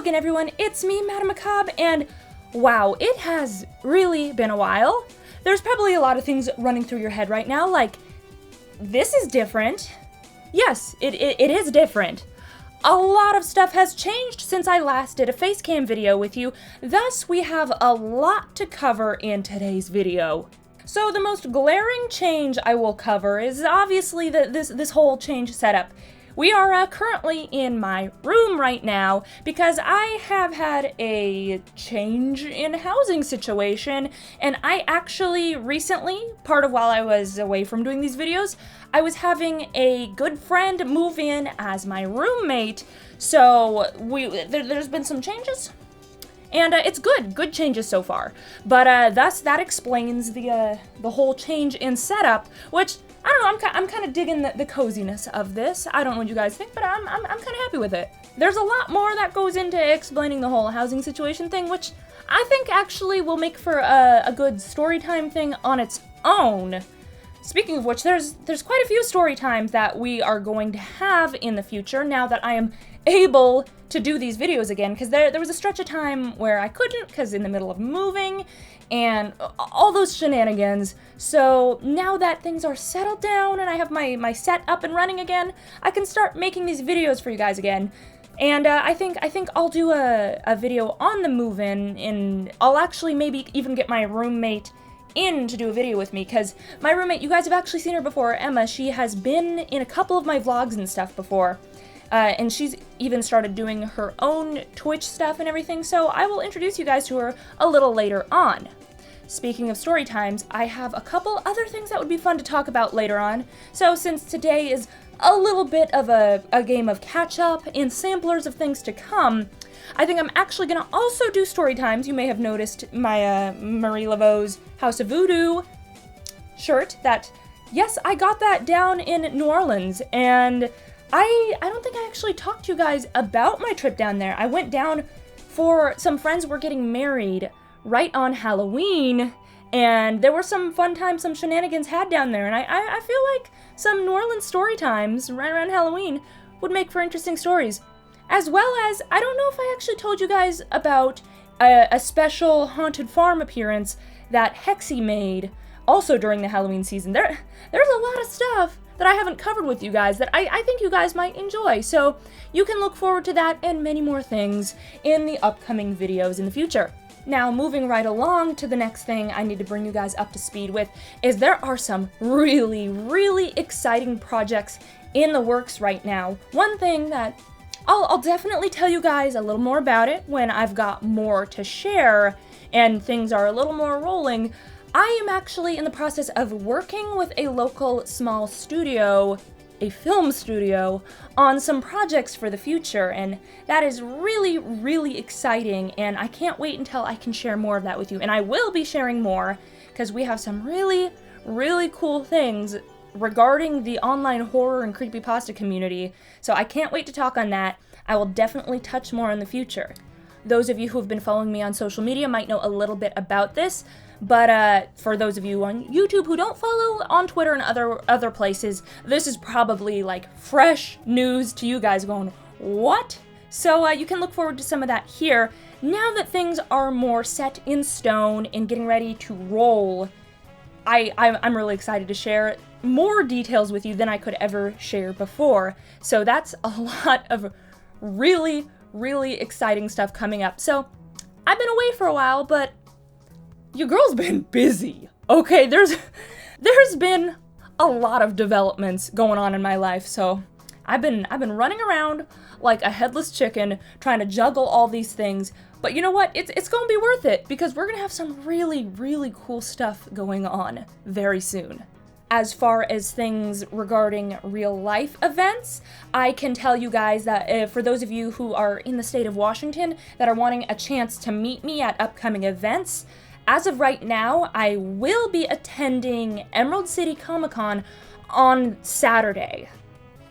again, everyone, it's me, MadameMacabre, and wow, it has really been a while. There's probably a lot of things running through your head right now, like, this is different. Yes, it is different. A lot of stuff has changed since I last did a facecam video with you, thus we have a lot to cover in today's video. So the most glaring change I will cover is obviously this whole change setup. We are currently in my room right now because I have had a change in housing situation, and I actually recently, part of while I was away from doing these videos, I was having a good friend move in as my roommate, so there's been some changes. And it's good changes so far. But thus that explains the whole change in setup, which I don't know. I'm kind of digging the coziness of this. I don't know what you guys think, but I'm kind of happy with it. There's a lot more that goes into explaining the whole housing situation thing, which I think actually will make for a good story time thing on its own. Speaking of which, there's quite a few story times that we are going to have in the future now that I am able to do these videos again, because there was a stretch of time where I couldn't because in the middle of moving and all those shenanigans. So now that things are settled down and I have my set up and running again, I can start making these videos for you guys again. And I think I'll do a video on the move-in, and I'll actually maybe even get my roommate in to do a video with me, because my roommate, you guys have actually seen her before, Emma. She has been in a couple of my vlogs and stuff before. And she's even started doing her own Twitch stuff and everything, so I will introduce you guys to her a little later on. Speaking of story times, I have a couple other things that would be fun to talk about later on. So since today is a little bit of a game of catch-up and samplers of things to come, I think I'm actually going to also do story times. You may have noticed my Marie Laveau's House of Voodoo shirt that, yes, I got that down in New Orleans, and I don't think I actually talked to you guys about my trip down there. I went down for some friends were getting married right on Halloween, and there were some fun times, some shenanigans had down there, and I feel like some New Orleans story times right around Halloween would make for interesting stories. As well as, I don't know if I actually told you guys about a special haunted farm appearance that Hexy made also during the Halloween season. There's a lot of stuff that I haven't covered with you guys that I think you guys might enjoy, so you can look forward to that and many more things in the upcoming videos in the future. Now, moving right along to the next thing I need to bring you guys up to speed with is there are some really exciting projects in the works right now. One thing that I'll definitely tell you guys a little more about it when I've got more to share and things are a little more rolling. I am actually in the process of working with a local small studio, a film studio, on some projects for the future, and that is really exciting, and I can't wait until I can share more of that with you. And I will be sharing more, because we have some really cool things regarding the online horror and creepypasta community, so I can't wait to talk on that. I will definitely touch more in the future. Those of you who have been following me on social media might know a little bit about this, but for those of you on YouTube who don't follow on Twitter and other places, this is probably like fresh news to you guys going, what? So you can look forward to some of that here. Now that things are more set in stone and getting ready to roll, I'm really excited to share more details with you than I could ever share before. So that's a lot of really exciting stuff coming up. So I've been away for a while, but your girl's been busy. Okay, there's been a lot of developments going on in my life, so I've been running around like a headless chicken trying to juggle all these things. But you know what? It's gonna be worth it, because we're gonna have some really cool stuff going on very soon. As far as things regarding real life events, I can tell you guys that for those of you who are in the state of Washington that are wanting a chance to meet me at upcoming events, as of right now, I will be attending Emerald City Comic-Con on Saturday.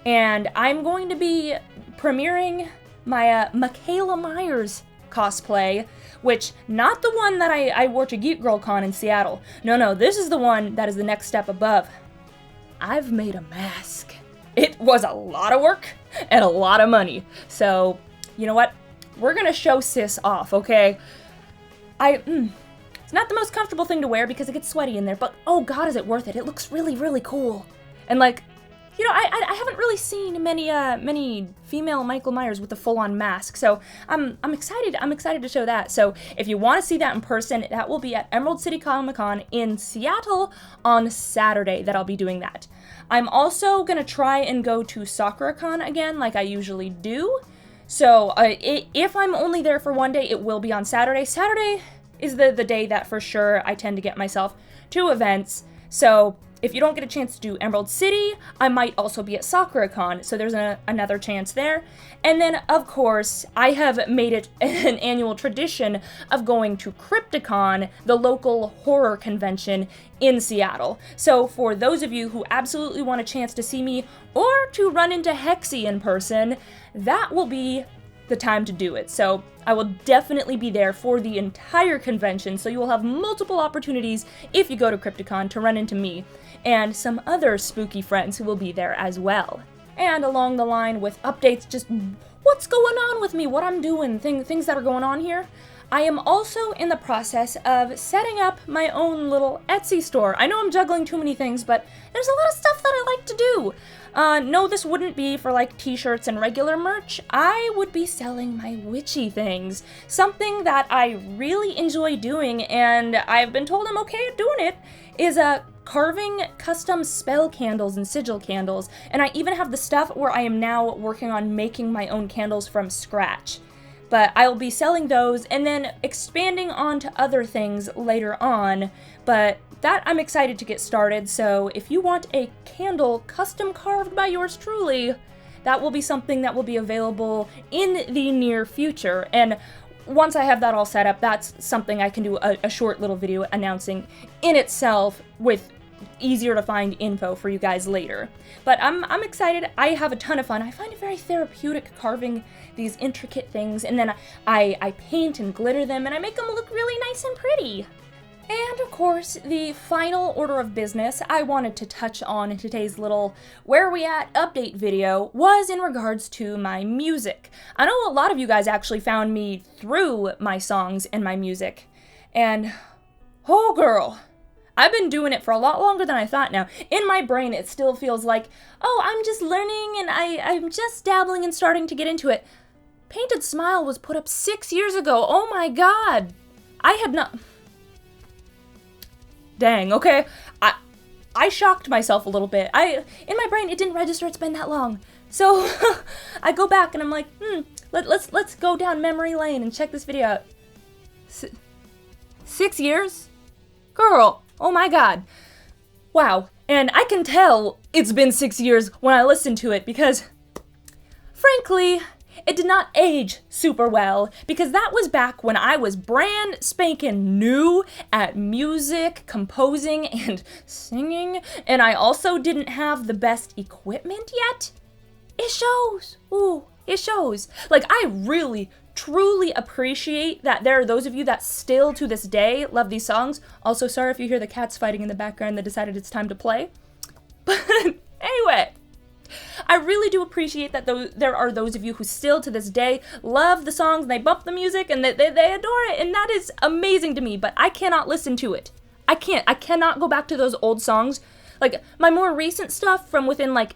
And I'm going to be premiering my Michaela Myers cosplay, which, not the one that I wore to Geek Girl Con in Seattle. No, this is the one that is the next step above. I've made a mask. It was a lot of work and a lot of money. So, you know what? we're gonna show sis off, okay? It's not the most comfortable thing to wear because it gets sweaty in there, but oh god, is it worth it? It looks really, really cool. And like, you know, I haven't really seen many female Michael Myers with a full-on mask, so I'm excited. I'm excited to show that. So if you want to see that in person, that will be at Emerald City Comic-Con in Seattle on Saturday that I'll be doing that. I'm also gonna try and go to SakuraCon again, like I usually do. So if I'm only there for one day, it will be on Saturday. Saturday is the day that for sure I tend to get myself to events. So if you don't get a chance to do Emerald City, I might also be at SakuraCon, so there's another chance there. And then, of course, I have made it an annual tradition of going to Crypticon, the local horror convention in Seattle. So for those of you who absolutely want a chance to see me or to run into Hexy in person, that will be the time to do it. So I will definitely be there for the entire convention, so you will have multiple opportunities if you go to Crypticon to run into me and some other spooky friends who will be there as well. And along the line with updates, just what's going on with me, what I'm doing, things that are going on here. I am also in the process of setting up my own little Etsy store. I know I'm juggling too many things, but there's a lot of stuff that I like to do. No, this wouldn't be for like t-shirts and regular merch. I would be selling my witchy things. Something that I really enjoy doing, and I've been told I'm okay at doing it, is carving custom spell candles and sigil candles. And I even have the stuff where I am now working on making my own candles from scratch. But I'll be selling those and then expanding on to other things later on. But that I'm excited to get started, so if you want a candle custom carved by yours truly, that will be something that will be available in the near future. And once I have that all set up, that's something I can do a short little video announcing in itself with easier to find info for you guys later. But I'm excited. I have a ton of fun. I find it very therapeutic carving these intricate things, and then I paint and glitter them, and I make them look really nice and pretty. And of course, the final order of business I wanted to touch on in today's little Where Are We At update video was in regards to my music. I know a lot of you guys actually found me through my songs and my music, and oh girl, I've been doing it for a lot longer than I thought now. In my brain, it still feels like, oh, I'm just learning and I'm just dabbling and starting to get into it. Painted Smile was put up 6 years ago. Oh my god. I had not... Dang, okay. I shocked myself a little bit. In my brain, it didn't register it's been that long. So I go back and I'm like, let's go down memory lane and check this video out. 6 years? Girl, oh my god. Wow. And I can tell it's been 6 years when I listen to it because, frankly, it did not age super well, because that was back when I was brand spanking new at music, composing, and singing, and I also didn't have the best equipment yet. It shows. Ooh, it shows. Like, I really, truly appreciate that there are those of you that still to this day love these songs. Also, sorry if you hear the cats fighting in the background that decided it's time to play. But anyway, I really do appreciate that there are those of you who still to this day love the songs and they bump the music and they adore it, and that is amazing to me, but I cannot listen to it. I cannot go back to those old songs. Like, my more recent stuff from within like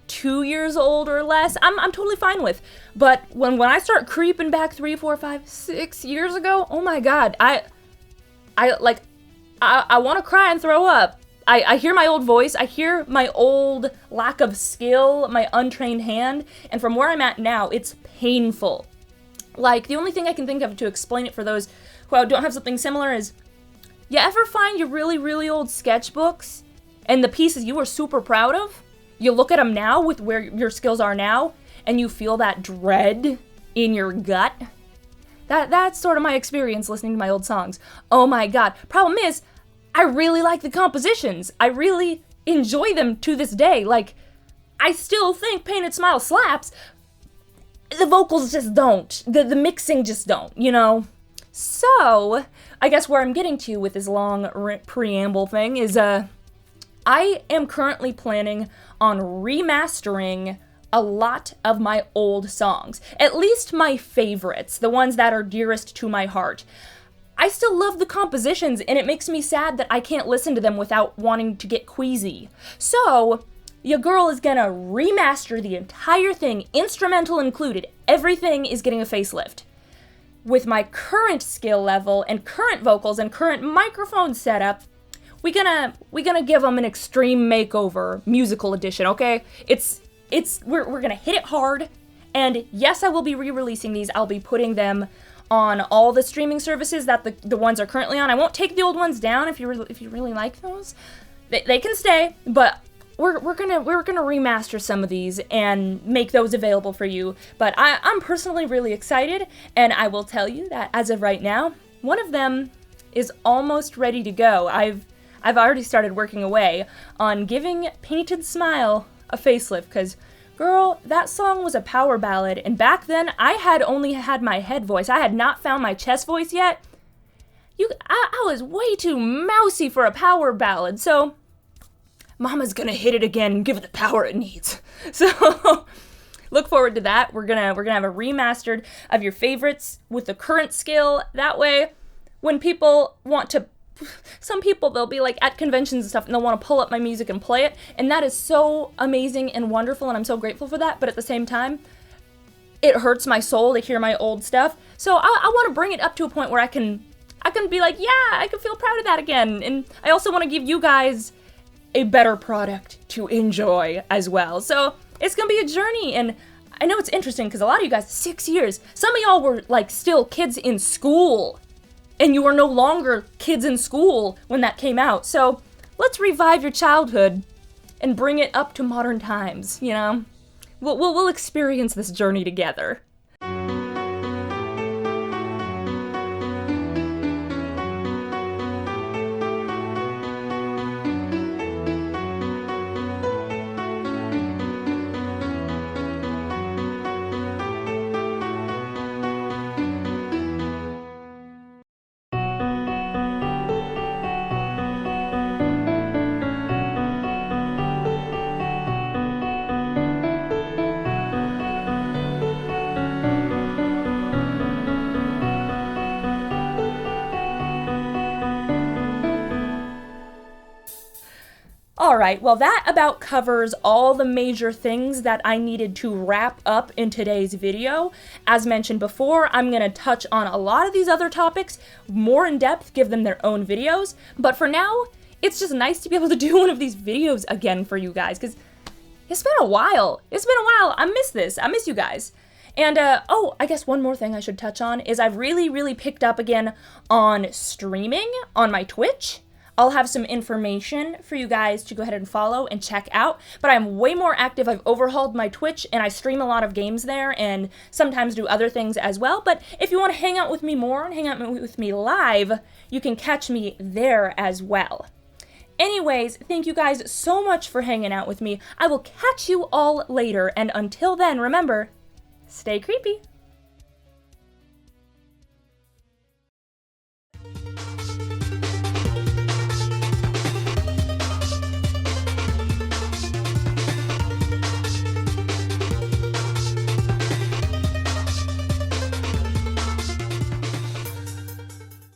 2 years old or less, I'm totally fine with. But when I start creeping back 3, 4, 5, 6 years ago, oh my god, I want to cry and throw up. I hear my old voice, I hear my old lack of skill, my untrained hand, and from where I'm at now, it's painful. Like, the only thing I can think of to explain it for those who don't have something similar is, you ever find your really, really old sketchbooks and the pieces you were super proud of? You look at them now with where your skills are now, and you feel that dread in your gut? That's sort of my experience listening to my old songs. Oh my god. Problem is, I really like the compositions. I really enjoy them to this day. Like, I still think Painted Smile slaps. The vocals just don't. The mixing just don't, you know? So, I guess where I'm getting to with this long preamble thing is, I am currently planning on remastering a lot of my old songs, at least my favorites, the ones that are dearest to my heart. I still love the compositions, and it makes me sad that I can't listen to them without wanting to get queasy. So, your girl is gonna remaster the entire thing, instrumental included. Everything is getting a facelift. With my current skill level and current vocals and current microphone setup, we're gonna give them an extreme makeover musical edition, okay? We're gonna hit it hard, and yes, I will be re-releasing these. I'll be putting them on all the streaming services that the ones are currently on. I won't take the old ones down if you really like those. They can stay, but we're gonna remaster some of these and make those available for you. But I'm personally really excited, and I will tell you that as of right now, one of them is almost ready to go. I've already started working away on giving Painted Smile a facelift, because girl, that song was a power ballad, and back then I had only had my head voice. I had not found my chest voice yet. I was way too mousy for a power ballad, so Mama's gonna hit it again and give it the power it needs. So look forward to that. We're gonna have a remastered of your favorites with the current skill. That way, when people want to, some people, they'll be like at conventions and stuff and they'll want to pull up my music and play it, and that is so amazing and wonderful, and I'm so grateful for that. But at the same time, it hurts my soul to hear my old stuff. So I want to bring it up to a point where I can be like, yeah, I can feel proud of that again. And I also want to give you guys a better product to enjoy as well. So it's gonna be a journey, and I know it's interesting because a lot of you guys, 6 years, some of y'all were like still kids in school, and you are no longer kids in school when that came out. So let's revive your childhood and bring it up to modern times, you know? We'll experience this journey together. Alright, well that about covers all the major things that I needed to wrap up in today's video. As mentioned before, I'm going to touch on a lot of these other topics more in depth, give them their own videos, but for now, it's just nice to be able to do one of these videos again for you guys, because it's been a while. I miss this. I miss you guys. And, oh, I guess one more thing I should touch on is I've really picked up again on streaming on my Twitch. I'll have some information for you guys to go ahead and follow and check out, but I'm way more active. I've overhauled my Twitch, and I stream a lot of games there and sometimes do other things as well. But if you want to hang out with me more and hang out with me live, you can catch me there as well. Anyways, thank you guys so much for hanging out with me. I will catch you all later, and until then, remember, stay creepy.